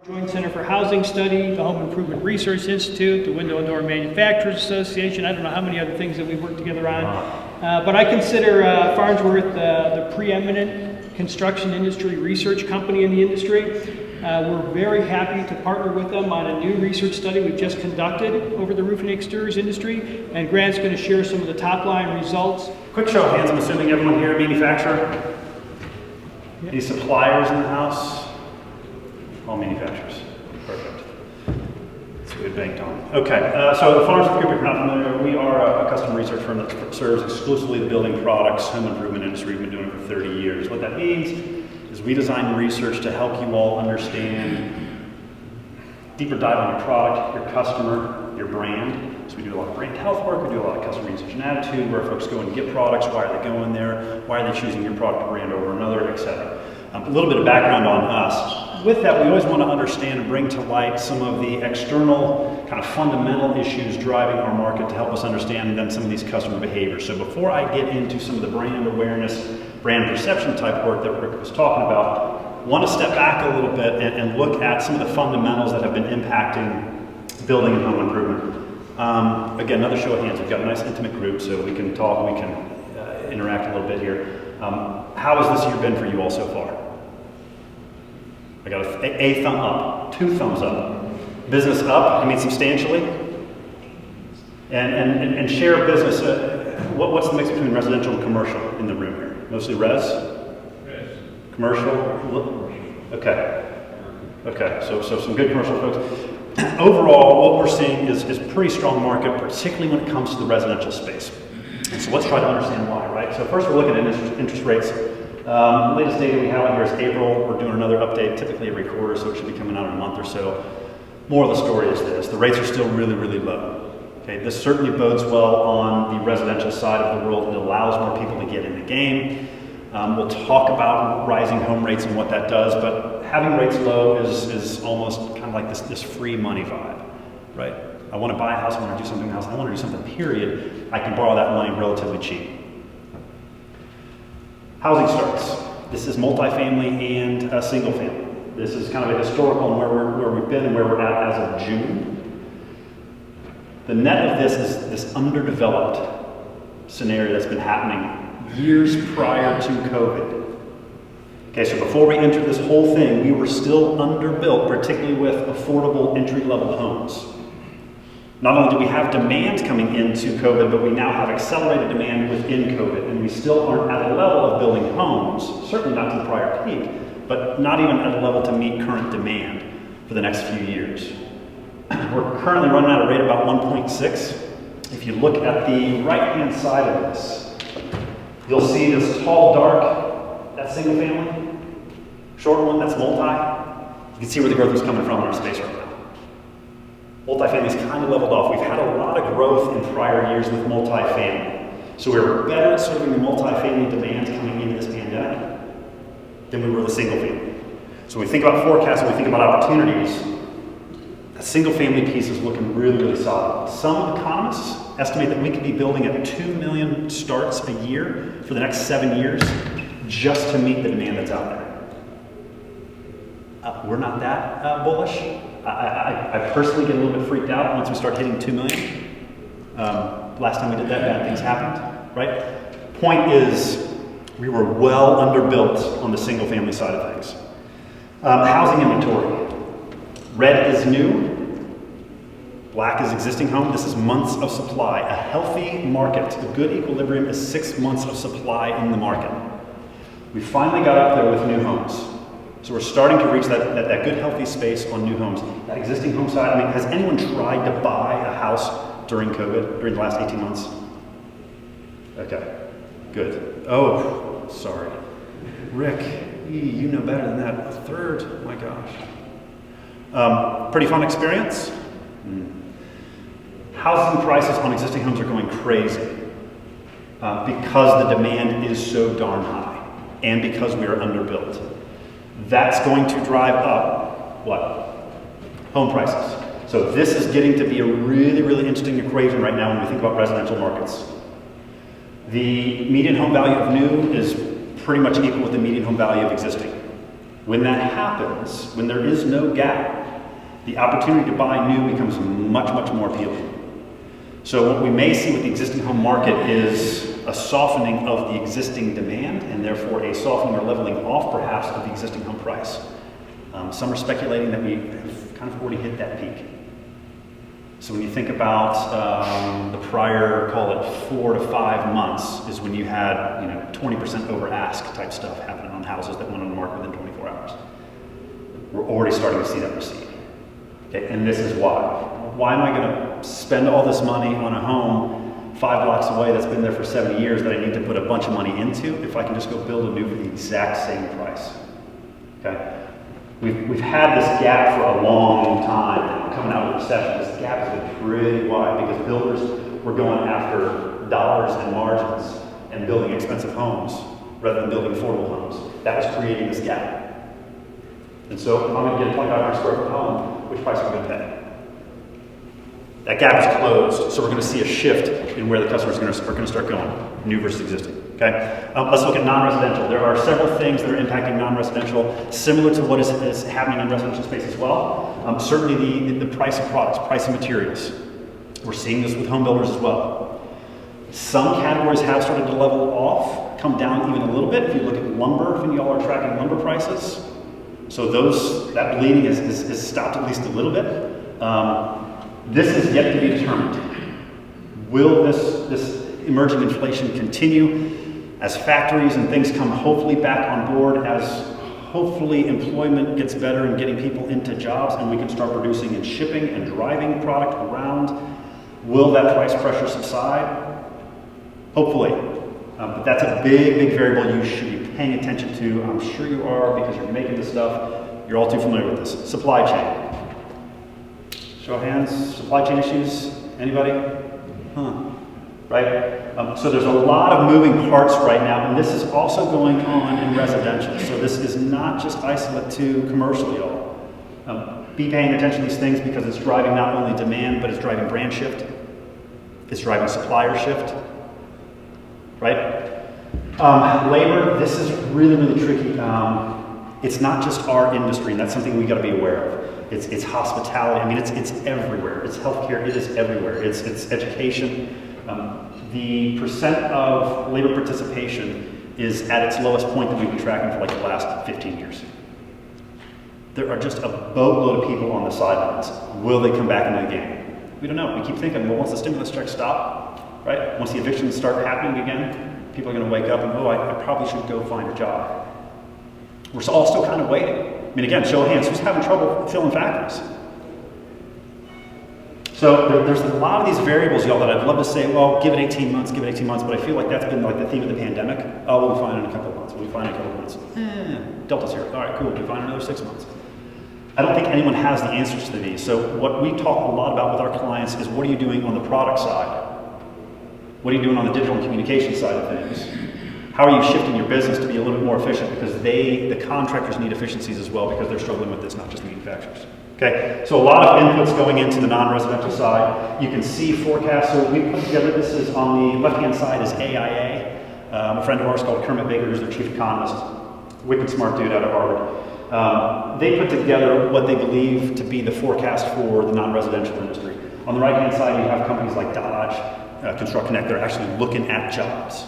Joint Center for Housing Study, the Home Improvement Research Institute, the Window and Door Manufacturers Association. I don't know how many other things that we've worked together on. But I consider Farnsworth the preeminent construction industry research company in the industry. We're very happy to partner with them on a new research study we've just conducted over the roofing exteriors industry. And Grant's going to share some of the top line results. Quick show of hands, I'm assuming everyone here manufacturer? Any suppliers in the house? All manufacturers. Perfect. That's what we banked on. Okay, so the Farnsworth Group, if you're not familiar, we are a custom research firm that serves exclusively the building products, home improvement industry. We've been doing it for 30 years. What that means is we design research to help you all understand, deeper dive on your product, your customer, your brand. So we do a lot of brand health work, we do a lot of customer research and attitude, where folks go and get products, why are they going there, why are they choosing your product brand over another, etc. A little bit of background on us. With that, we always want to understand and bring to light some of the external kind of fundamental issues driving our market to help us understand then some of these customer behaviors. So before I get into some of the brand awareness, brand perception type work that Rick was talking about, I want to step back a little bit and look at some of the fundamentals that have been impacting building and home improvement. Again, another show of hands. We've got a nice intimate group, so we can talk, we can interact a little bit here. How has this year been for you all so far? I got a thumb up, 2 thumbs up. Business up, I mean substantially. And share of business, what's the mix between residential and commercial in the room here? Mostly res? Res. Commercial? Okay. Okay, so some good commercial folks. Overall, what we're seeing is pretty strong market, particularly when it comes to the residential space. And so let's try to understand why, right? So first we're looking at interest rates. The latest data we have on here is April. We're doing another update typically every quarter, so it should be coming out in a month or so. More of the story is this: the rates are still really, really low. Okay, this certainly bodes well on the residential side of the world. It allows more people to get in the game. We'll talk about rising home rates and what that does, but having rates low is almost kind of like this free money vibe, right? I want to buy a house, I want to do something else, I want to do something, period. I can borrow that money relatively cheap. Housing starts. This is multifamily and single family. This is kind of a historical on where we've been and where we're at as of June. The net of this is this underdeveloped scenario that's been happening years prior to COVID. Okay, so before we entered this whole thing, we were still underbuilt, particularly with affordable entry-level homes. Not only do we have demand coming into COVID, but we now have accelerated demand within COVID, and we still aren't at a level of building homes, certainly not to the prior peak, but not even at a level to meet current demand for the next few years. We're currently running at a rate of about 1.6. If you look at the right-hand side of this, you'll see this tall, dark, that's single family. Short one, that's multi. You can see where the growth is coming from in our space right now. Multifamily's kind of leveled off. We've had a lot of growth in prior years with multifamily. So we're better at serving the multifamily demand coming into this pandemic than we were the single family. So when we think about forecasts, when we think about opportunities, that single family piece is looking really, really solid. Some economists estimate that we could be building at 2 million starts a year for the next 7 years just to meet the demand that's out there. We're not that bullish. I personally get a little bit freaked out once we start hitting 2 million. Last time we did that, bad things happened, right? Point is, we were well underbuilt on the single family side of things. Housing inventory. Red is new, black is existing home. This is months of supply. A healthy market, a good equilibrium is 6 months of supply in the market. We finally got up there with new homes. So we're starting to reach that good healthy space on new homes. That existing home side, I mean, has anyone tried to buy a house during COVID, during the last 18 months? Okay, good. Oh, sorry. Rick, you know better than that. A third, my gosh. Pretty fun experience. Housing prices on existing homes are going crazy because the demand is so darn high and because we are underbuilt. That's going to drive up what? Home prices. So this is getting to be a really, really interesting equation right now when we think about residential markets. The median home value of new is pretty much equal with the median home value of existing. When that happens, when there is no gap, the opportunity to buy new becomes much, much more appealing. So what we may see with the existing home market is a softening of the existing demand, and therefore a softening or leveling off perhaps of the existing home price. Some are speculating that we have kind of already hit that peak. So when you think about the prior, call it 4 to 5 months, is when you had 20% over ask type stuff happening on houses that went on the market within 24 hours. We're already starting to see that recede. Okay, and this is why. Why am I going to spend all this money on a home 5 blocks away that's been there for 70 years that I need to put a bunch of money into if I can just go build a new for the exact same price? Okay. We've had this gap for a long time, and we're coming out of the recession. This gap has been pretty wide because builders were going after dollars and margins and building expensive homes rather than building affordable homes. That was creating this gap. And so if I'm going to get a 2,500 square foot home, which price am I going to pay? That gap is closed, so we're going to see a shift in where the customers are going to start going, new versus existing. Okay, let's look at non-residential. There are several things that are impacting non-residential, similar to what is happening in residential space as well. Certainly the price of products, price of materials. We're seeing this with home builders as well. Some categories have started to level off, come down even a little bit. If you look at lumber, if y'all are tracking lumber prices, so that bleeding is stopped at least a little bit. This is yet to be determined. Will this emerging inflation continue as factories and things come hopefully back on board, as hopefully employment gets better and getting people into jobs and we can start producing and shipping and driving product around? Will that price pressure subside? Hopefully. But that's a big, big variable you should be paying attention to. I'm sure you are because you're making this stuff. You're all too familiar with this. Supply chain. Show of hands, supply chain issues? Anybody? Right? So there's a lot of moving parts right now, and this is also going on in residential. So this is not just isolate to commercial, y'all. Be paying attention to these things because it's driving not only demand, but it's driving brand shift. It's driving supplier shift. Right? Labor, this is really, really tricky. It's not just our industry, and that's something we got to be aware of. It's hospitality. I mean, it's everywhere. It's healthcare. It is everywhere. It's education. The percent of labor participation is at its lowest point that we've been tracking for like the last 15 years. There are just a boatload of people on the sidelines. Will they come back into the game? We don't know. We keep thinking, well, once the stimulus checks stop, right? Once the evictions start happening again, people are going to wake up and, I probably should go find a job. We're all still kind of waiting. I mean, again, show of hands, who's having trouble filling factories? So there's a lot of these variables, y'all, that I'd love to say, well, give it 18 months, but I feel like that's been like the theme of the pandemic. Oh, we'll be fine in a couple of months. We'll be fine in a couple of months. Delta's here. All right, cool. We'll be fine in another 6 months. I don't think anyone has the answers to these. So what we talk a lot about with our clients is, what are you doing on the product side? What are you doing on the digital and communication side of things? How are you shifting your business to be a little bit more efficient? Because the contractors need efficiencies as well, because they're struggling with this, not just manufacturers. Okay, so a lot of inputs going into the non-residential side. You can see forecasts. So we put together, this is on the left-hand side is AIA. A friend of ours called Kermit Baker, who's their chief economist, wicked smart dude out of Harvard. They put together what they believe to be the forecast for the non-residential industry. On the right-hand side, you have companies like Dodge, Construct Connect. They're actually looking at jobs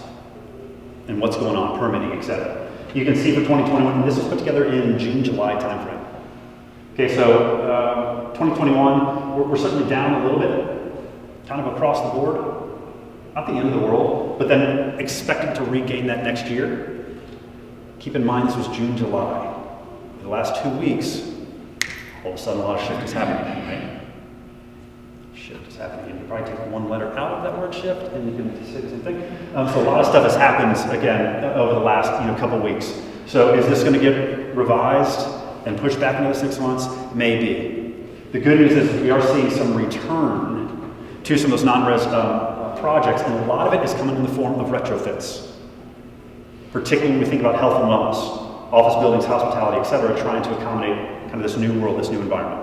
and what's going on, permitting, etc. You can see for 2021, this was put together in June, July timeframe. Okay, so 2021, we're certainly down a little bit, kind of across the board. Not the end of the world, but then expected to regain that next year. Keep in mind, this was June, July. In the last 2 weeks, all of a sudden a lot of shift is happening, right? Shift is happening. You can probably take one letter out of that word shift and you can say the same thing. So a lot of stuff has happened, again, over the last couple weeks. So is this going to get revised and pushed back another 6 months? Maybe. The good news is we are seeing some return to some of those non-res projects, and a lot of it is coming in the form of retrofits. Particularly when we think about health and wellness, office buildings, hospitality, etc., trying to accommodate kind of this new world, this new environment.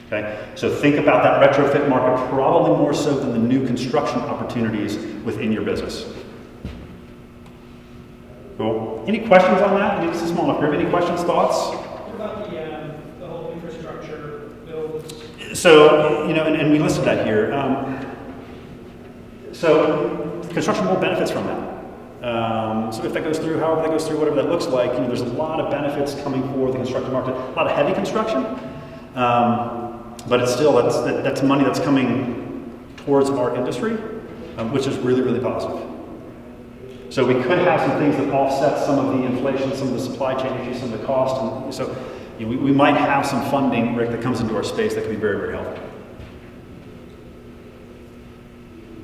Okay? So think about that retrofit market probably more so than the new construction opportunities within your business. Cool. Any questions on that? I mean, this is a small enough group. Any questions, thoughts? What about the whole infrastructure builds? So, you know, and we listed that here. So, construction will benefits from that. So if that goes through, however that goes through, whatever that looks like, you know, there's a lot of benefits coming for the construction market. A lot of heavy construction, but it's still, that's money that's coming towards our industry, which is really, really positive. So we could have some things that offset some of the inflation, some of the supply chain issues, some of the cost. And so you know, we might have some funding, Rick, that comes into our space that could be very, very helpful.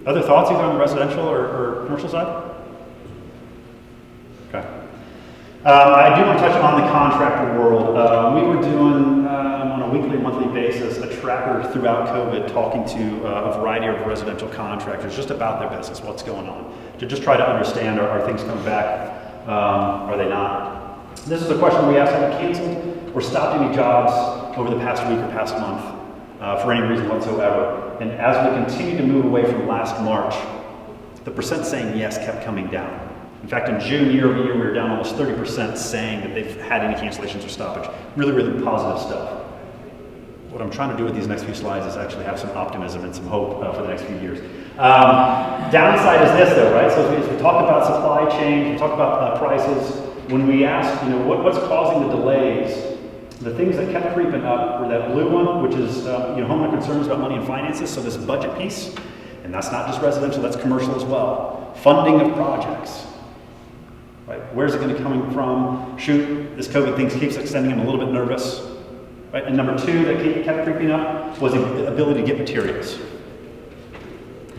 Other thoughts either on the residential or commercial side? Okay. I do want to touch on the contractor world. We were doing, on a weekly or monthly basis, a tracker throughout COVID talking to a variety of residential contractors just about their business, what's going on, to just try to understand, are things coming back, are they not? This is a question we asked, have you canceled or stopped any jobs over the past week or past month for any reason whatsoever? And as we continue to move away from last March, the percent saying yes kept coming down. In fact, in June, year over year, we were down almost 30% saying that they've had any cancellations or stoppage. Really, really positive stuff. What I'm trying to do with these next few slides is actually have some optimism and some hope for the next few years. Downside is this, though, right? So as we talk about supply chain, we talk about prices, when we ask, you know, what's causing the delays, the things that kept creeping up were that blue one, which is, you know, homeowner concerns about money and finances, so this budget piece, and that's not just residential, that's commercial as well. Funding of projects. Right? Where's it going to be coming from? Shoot, this COVID thing keeps extending. I'm a little bit nervous. Right? And number two that kept creeping up was the ability to get materials.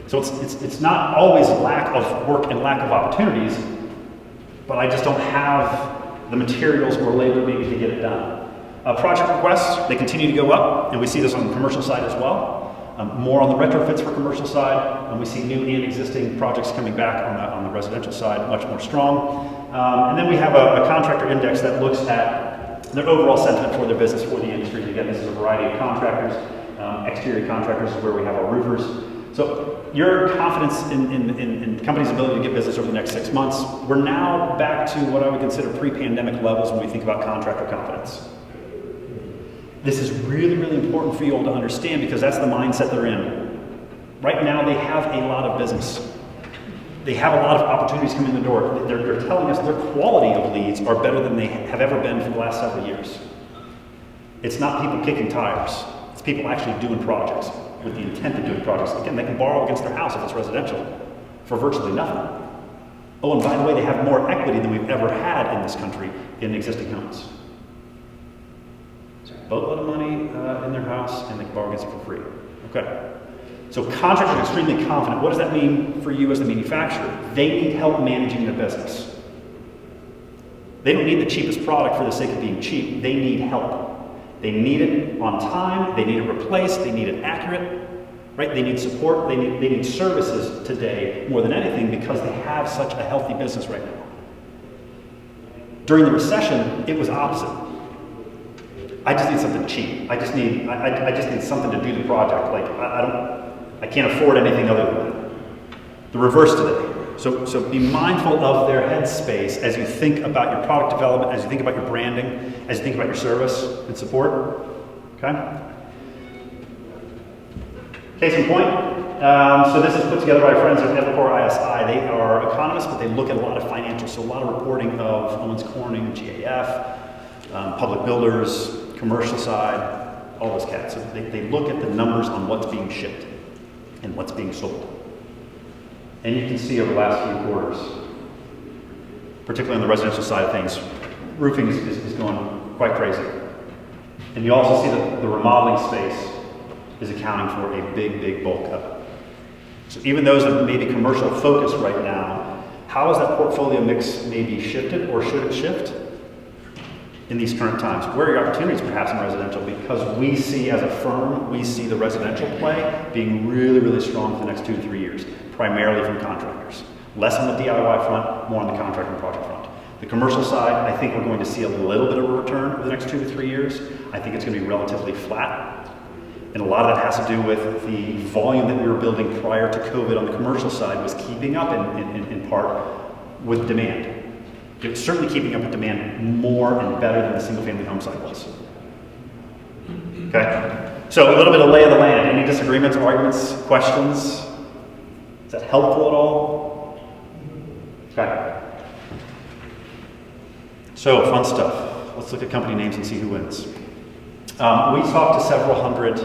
So it's not always lack of work and lack of opportunities, but I just don't have the materials or labor maybe to get it done. Project requests, they continue to go up, and we see this on the commercial side as well. More on the retrofits for commercial side, and we see new and existing projects coming back on the residential side, much more strong. And then we have a contractor index that looks at their overall sentiment for their business, for the industry. Again, this is a variety of contractors. Exterior contractors is where we have our roofers. So your confidence in companies' ability to get business over the next 6 months, we're now back to what I would consider pre-pandemic levels when we think about contractor confidence. This is really, really important for you all to understand because that's the mindset they're in. Right now, they have a lot of business. They have a lot of opportunities coming in the door. They're telling us their quality of leads are better than they have ever been for the last several years. It's not people kicking tires. It's people actually doing projects with the intent of doing projects. Again, they can borrow against their house if it's residential for virtually nothing. Oh, and by the way, they have more equity than we've ever had in this country in existing homes. Boatload of money in their house, and they can borrow against it for free. Okay. So contractors are extremely confident. What does that mean for you as the manufacturer? They need help managing their business. They don't need the cheapest product for the sake of being cheap. They need help. They need it on time. They need it replaced. They need it accurate. Right? They need support. They need services today more than anything because they have such a healthy business right now. During the recession, it was opposite. I just need something cheap. I just need something to do the project. Like I can't afford anything other than that. The reverse today. So be mindful of their headspace as you think about your product development, as you think about your branding, as you think about your service and support. Okay. Case in point. So this is put together by our friends at Evercore ISI. They are economists, but they look at a lot of financials. So a lot of reporting of Owens Corning, GAF, public builders, commercial side, all those cats. So they look at the numbers on what's being shipped and what's being sold. And you can see over the last few quarters, particularly on the residential side of things, roofing is going quite crazy. And you also see that the remodeling space is accounting for a big, big bulk of it. So even those that may be commercial focused right now, how has that portfolio mix maybe shifted or should it shift? In these current times, where are your opportunities perhaps in residential? Because we see as a firm, we see the residential play being really, really strong for the next 2 to 3 years, primarily from contractors. Less on the DIY front, more on the contractor and project front. The commercial side, I think we're going to see a little bit of a return over the next 2 to 3 years. I think it's going to be relatively flat. And a lot of that has to do with the volume that we were building prior to COVID on the commercial side was keeping up in part with demand. It's certainly keeping up with demand more and better than the single-family home site was. Okay? So a little bit of lay of the land. Any disagreements, arguments, questions? Is that helpful at all? Okay. So, fun stuff. Let's look at company names and see who wins. We talked to several hundred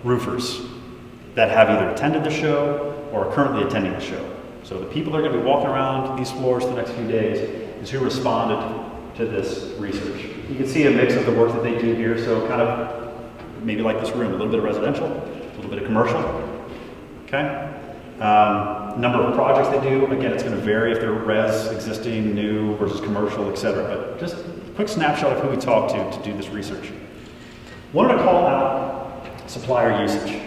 roofers that have either attended the show or are currently attending the show. So the people that are going to be walking around these floors the next few days is who responded to this research. You can see a mix of the work that they do here, so kind of maybe like this room, a little bit of residential, a little bit of commercial, okay? Number of projects they do, again, it's going to vary if they're res, existing, new versus commercial, etc. But just a quick snapshot of who we talked to do this research. Wanted to call out supplier usage.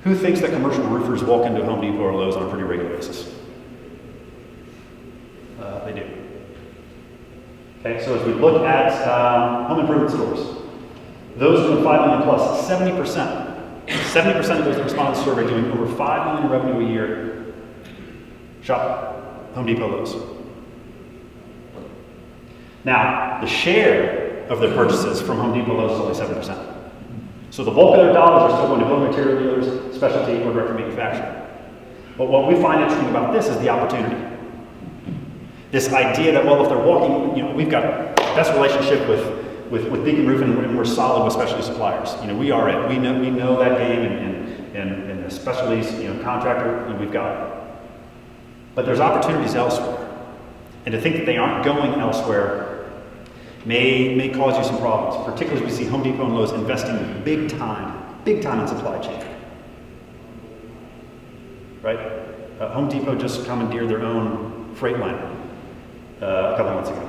Who thinks that commercial roofers walk into Home Depot or Lowe's on a pretty regular basis? They do. Okay, so as we look at home improvement stores, those doing 5 million plus, 70% of those that respond to the survey doing over 5 million in revenue a year shop Home Depot, Lowe's. Now, the share of their purchases from Home Depot, Lowe's is only 7%. So the bulk of their dollars are still going to building material dealers, specialty, or direct manufacturing. But what we find interesting about this is the opportunity. This idea that, well, if they're walking, we've got best relationship with Beacon Roofing, and we're solid with specialty suppliers. We are it. We know that game, and the specialties, contractor, we've got it. But there's opportunities elsewhere, and to think that they aren't going elsewhere may cause you some problems. Particularly as we see Home Depot and Lowe's investing big time in supply chain. Right? Home Depot just commandeered their own Freightliner a couple months ago.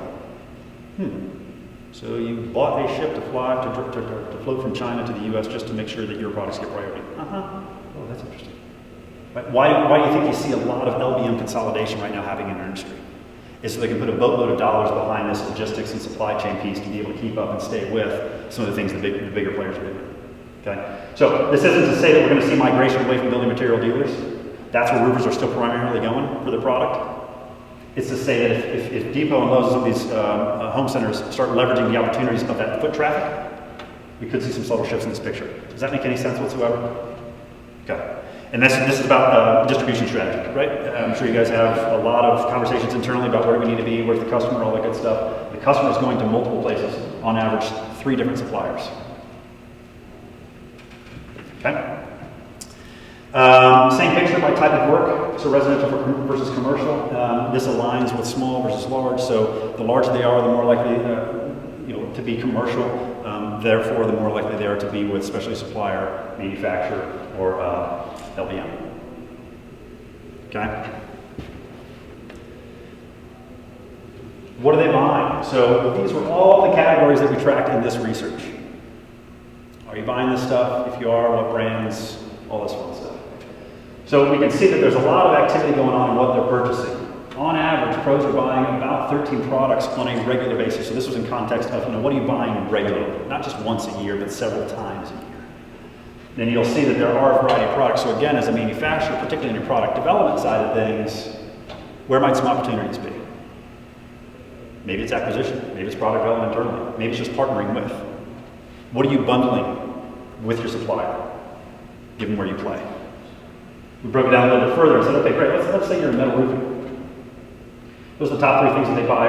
So you bought a ship to fly to float from China to the U.S. just to make sure that your products get priority. Oh, that's interesting. Right? Why do you think you see a lot of LBM consolidation right now happening in our industry? Is so they can put a boatload of dollars behind this logistics and supply chain piece to be able to keep up and stay with some of the things the bigger players are doing. Okay, so this isn't to say that we're going to see migration away from building material dealers. That's where roofers are still primarily going for their product. It's to say that if Depot and Lowe's and some of these home centers start leveraging the opportunities of that foot traffic, we could see some subtle shifts in this picture. Does that make any sense whatsoever? Okay. And this is about distribution strategy, right? I'm sure you guys have a lot of conversations internally about where do we need to be, where's the customer, all that good stuff. The customer is going to multiple places, on average 3 different suppliers. Okay? Same picture by type of work, so residential versus commercial. This aligns with small versus large, so the larger they are, the more likely to be commercial. Therefore, the more likely they are to be with specialty supplier, manufacturer, or LBM. Okay? What are they buying? So these were all the categories that we tracked in this research. Are you buying this stuff? If you are, what brands? All this fun stuff. So we can see that there's a lot of activity going on in what they're purchasing. On average, pros are buying about 13 products on a regular basis. So this was in context of, what are you buying regularly? Not just once a year, but several times a year. Then you'll see that there are a variety of products. So again, as a manufacturer, particularly in your product development side of things, where might some opportunities be? Maybe it's acquisition. Maybe it's product development internally. Maybe it's just partnering with. What are you bundling with your supplier, given where you play? We broke it down a little bit further and said, okay, great, let's say you're in metal roofing. Those are the top 3 things that they buy.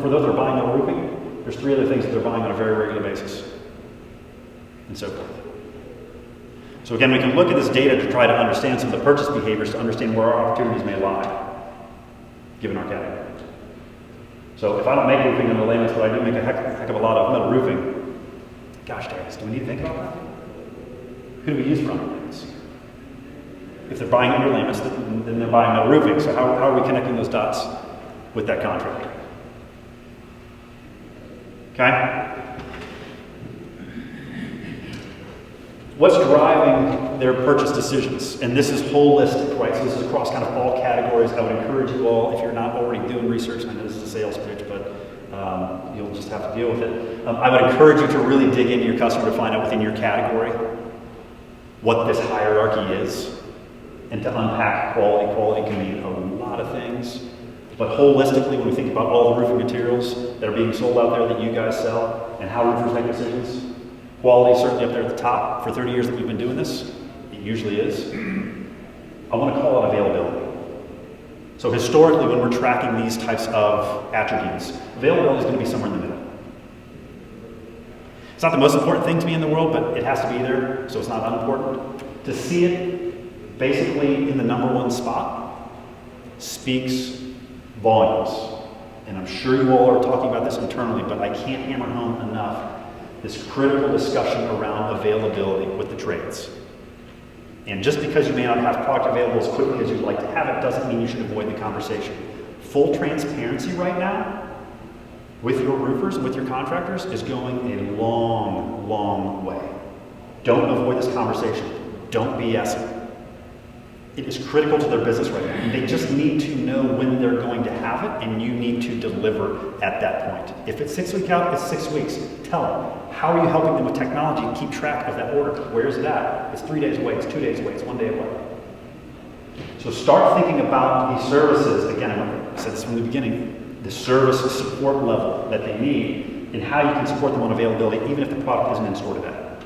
For those that are buying metal roofing, there's 3 other things that they're buying on a very regular basis, and so forth. So again, we can look at this data to try to understand some of the purchase behaviors to understand where our opportunities may lie, given our category. So if I don't make roofing in the layman's, but I do make a heck of a lot of metal roofing, gosh dang it, do we need to think about that? Who do we use for underlayments? If they're buying underlayments, then they're buying metal roofing. So how are we connecting those dots with that contractor? Okay? What's driving their purchase decisions? And this is holistic, right? So this is across kind of all categories. I would encourage you all, if you're not already doing research, I know this is a sales pitch, but you'll just have to deal with it. I would encourage you to really dig into your customer to find out within your category what this hierarchy is, and to unpack quality. Quality can mean a lot of things. But holistically, when we think about all the roofing materials that are being sold out there that you guys sell and how roofers make decisions, quality is certainly up there at the top. For 30 years that we've been doing this, it usually is. I want to call it availability. So historically, when we're tracking these types of attributes, availability is going to be somewhere in the middle. It's not the most important thing to me in the world, but it has to be there, so it's not unimportant. To see it basically in the number one spot speaks volumes. And I'm sure you all are talking about this internally, but I can't hammer home enough this critical discussion around availability with the trades. And just because you may not have product available as quickly as you'd like to have it doesn't mean you should avoid the conversation. Full transparency right now with your roofers and with your contractors is going a long, long way. Don't avoid this conversation. Don't BS it. It is critical to their business right now. And they just need to know when they're going to have it, and you need to deliver at that point. If it's 6 weeks out, it's 6 weeks. Tell them. How are you helping them with technology to keep track of that order? Where is it at? It's 3 days away, it's 2 days away, it's 1 day away. So start thinking about these services, again, I said this from the beginning, the service support level that they need and how you can support them on availability even if the product isn't in store today.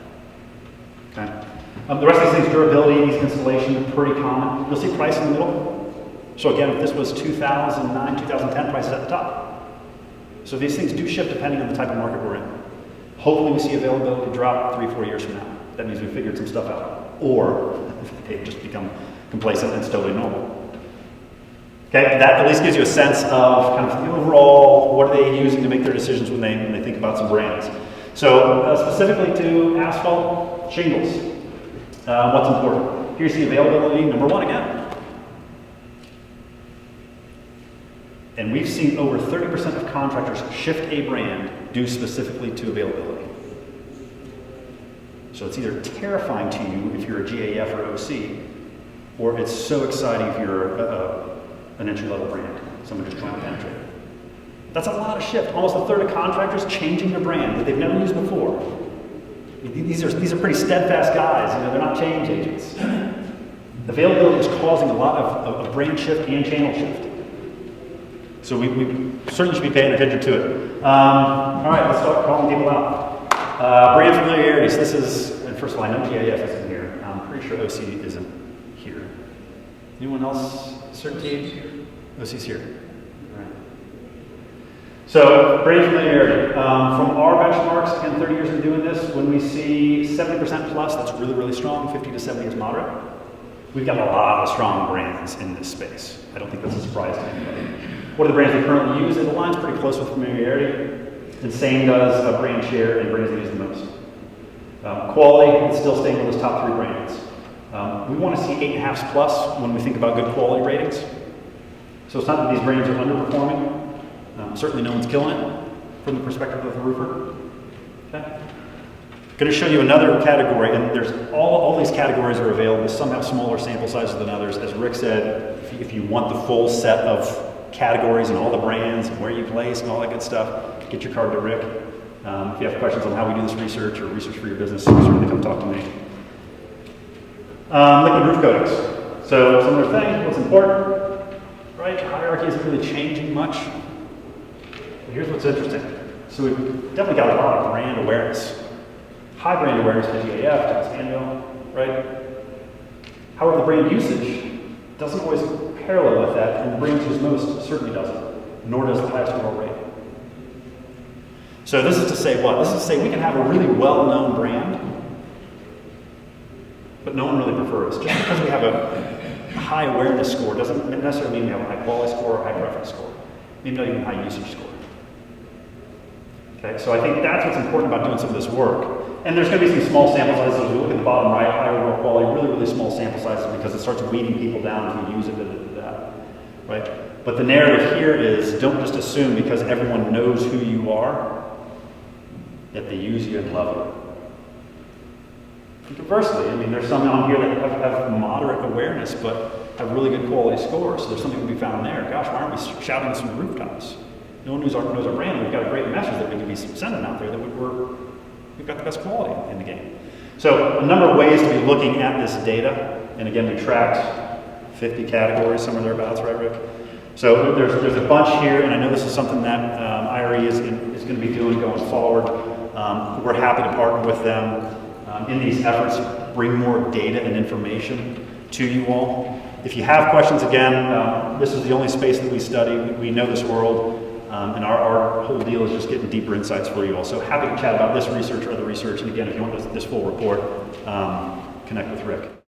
Okay? The rest of these things, durability, ease of installation, pretty common. You'll see price in the middle. So again, if this was 2009, 2010, prices at the top. So these things do shift depending on the type of market we're in. Hopefully we see availability drop 3-4 years from now. That means we figured some stuff out. Or they've just become complacent and it's totally normal. Okay, that at least gives you a sense of kind of the overall, what are they using to make their decisions when they think about some brands. So specifically to asphalt shingles, what's important? Here's the availability, number one again. And we've seen over 30% of contractors shift a brand due specifically to availability. So it's either terrifying to you if you're a GAF or OC, or it's so exciting if you're an entry-level brand, someone just trying to penetrate. That's a lot of shift. Almost a third of contractors changing their brand that they've never used before. These are pretty steadfast guys, you know, they're not change agents. Availability is causing a lot of brand shift and channel shift. So we certainly should be paying attention to it. All right, let's start calling people out. Brand familiarity. So this is, and first of all, I know GAF isn't here. I'm pretty sure OC isn't here. Anyone else? Certainty? OC's here. All right. So brand familiarity. From our benchmarks, again, 30 years of doing this, when we see 70% plus, that's really, really strong. 50 to 70 is moderate. We've got a lot of strong brands in this space. I don't think that's a surprise to anybody. What are the brands we currently use? It aligns pretty close with familiarity. And same does brand share and brands that use the most. Quality, it's still staying with those top 3 brands. We want to see 8.5s plus when we think about good quality ratings. So it's not that these brands are underperforming. Certainly no one's killing it from the perspective of the roofer. Okay. Going to show you another category, and there's all these categories are available. Some have smaller sample sizes than others. As Rick said, if you want the full set of categories and all the brands and where you place and all that good stuff, get your card to Rick. If you have questions on how we do this research or research for your business, certainly come talk to me. Liquid roof coatings. So similar thing, what's important, right? Hierarchy isn't really changing much. But here's what's interesting. So we've definitely got a lot of brand awareness. High brand awareness for GAF, Texas Anvil, right? However, the brand usage doesn't always parallel with that, and the brand used most certainly doesn't, nor does the highest overall rate. So this is to say what? This is to say we can have a really well-known brand, but no one really prefers us. Just because we have a high awareness score doesn't necessarily mean we have a high quality score or high preference score. Maybe not even a high usage score. Okay, so I think that's what's important about doing some of this work. And there's going to be some small sample sizes. As we look at the bottom right, high overall quality, really, really small sample sizes because it starts weeding people down if you use it, right? But the narrative here is don't just assume because everyone knows who you are that they use you and love you. And conversely, I mean, there's some on here that have moderate awareness but have really good quality scores. So there's something to be found there. Gosh, why aren't we shouting this from the rooftops? No one knows our brand. We've got a great message that we can be sending out there that we've got the best quality in the game. So a number of ways to be looking at this data. And again, we tracked 50 categories, somewhere thereabouts, right, Rick? So there's a bunch here, and I know this is something that IRE is going to be doing going forward. We're happy to partner with them in these efforts to bring more data and information to you all. If you have questions, again, this is the only space that we study. We know this world, and our whole deal is just getting deeper insights for you all. So happy to chat about this research or other research. And again, if you want this full report, connect with Rick.